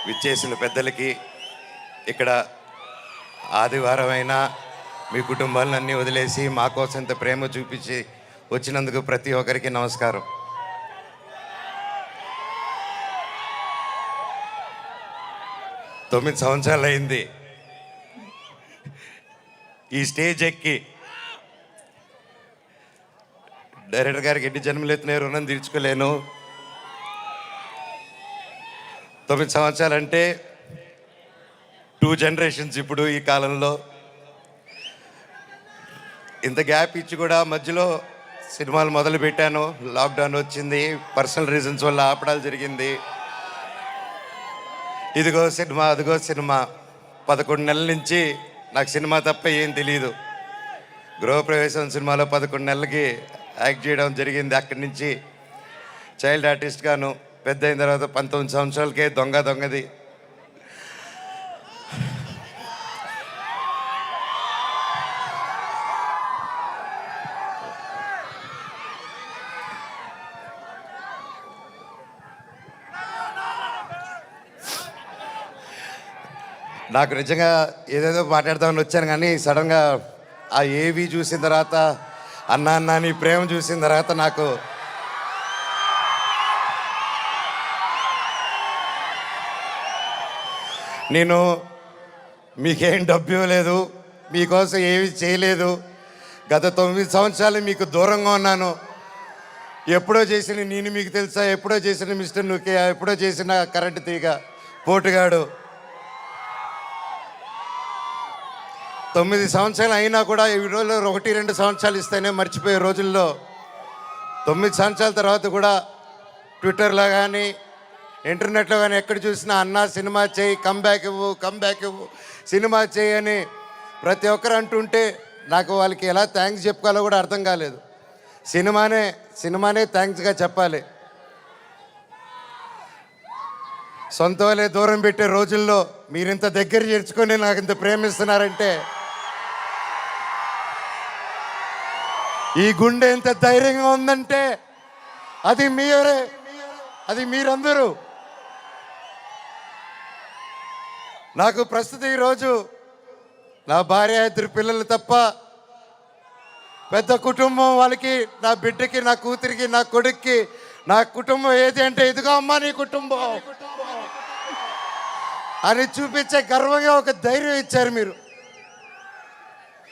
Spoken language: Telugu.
విచ్చేసిన పెద్దలకి, ఇక్కడ ఆదివారమైనా మీ కుటుంబాలన్నీ వదిలేసి మా కోసం ఇంత ప్రేమ చూపించి వచ్చినందుకు ప్రతి ఒక్కరికి నమస్కారం. తొమ్మిది సంవత్సరాలు అయింది ఈ స్టేజ్ ఎక్కి. డైరెక్టర్ గారికి ఎన్ని జన్మలెత్తిన రుణం తీర్చుకోలేను. 9 సంవత్సరాలంటే 2 జనరేషన్స్. ఇప్పుడు ఈ కాలంలో ఇంత గ్యాప్ ఇచ్చి కూడా మధ్యలో సినిమాలు మొదలు పెట్టాను. లాక్డౌన్ వచ్చింది, పర్సనల్ రీజన్స్ వల్ల ఆపడాలు జరిగింది. ఇదిగో సినిమా, అదిగో సినిమా. 11 నెలల నుంచి నాకు సినిమా తప్ప ఏం తెలియదు. గృహప్రవేశం సినిమాలో 11 నెలలకి యాక్ట్ చేయడం జరిగింది. అక్కడి నుంచి చైల్డ్ ఆర్టిస్ట్గాను, పెద్ద అయిన తర్వాత 19 సంవత్సరాలకే దొంగది. నాకు నిజంగా ఏదేదో మాట్లాడదామని వచ్చాను, కానీ సడన్గా ఆ ఏవి చూసిన తర్వాత, అన్నా నీ ప్రేమ చూసిన తర్వాత నాకు నేను మీకేం డబ్బు ఇవ్వలేదు, మీకోసం ఏమి చేయలేదు. గత 9 సంవత్సరాలు మీకు దూరంగా ఉన్నాను. ఎప్పుడో చేసిన నేను మీకు తెలుసా, ఎప్పుడో చేసిన మిస్టర్ నుకే, ఎప్పుడో చేసిన కరెంటు తీగ పోటుగాడు. 9 సంవత్సరాలు అయినా కూడా ఈ రోజుల్లో 1-2 సంవత్సరాలు ఇస్తేనే మర్చిపోయే రోజుల్లో 9 సంవత్సరాల తర్వాత కూడా ట్విట్టర్లో కానీ ఇంటర్నెట్లో కానీ ఎక్కడ చూసినా అన్నా సినిమా చేయి, కమ్బ్యాక్ ఇవ్వు, సినిమా చేయి అని ప్రతి ఒక్కరు అంటుంటే నాకు వాళ్ళకి ఎలా థ్యాంక్స్ చెప్పుకోవాలో కూడా అర్థం కాలేదు. సినిమానే థ్యాంక్స్గా చెప్పాలి. సొంత వాళ్ళే దూరం పెట్టే రోజుల్లో మీరింత దగ్గర చేర్చుకొని నాకు ఇంత ప్రేమిస్తున్నారంటే, ఈ గుండె ఎంత ధైర్యంగా ఉందంటే అది మీరే, అది మీరందరూ. నాకు ప్రస్తుతం ఈరోజు నా భార్య, 2 పిల్లలు తప్ప పెద్ద కుటుంబం. వాళ్ళకి, నా బిడ్డకి, నా కూతురికి, నా కొడుక్కి నా కుటుంబం ఏది అంటే, ఇదిగో అమ్మా నీ కుటుంబం అని చూపించే గర్వంగా ఒక ధైర్యం ఇచ్చారు మీరు.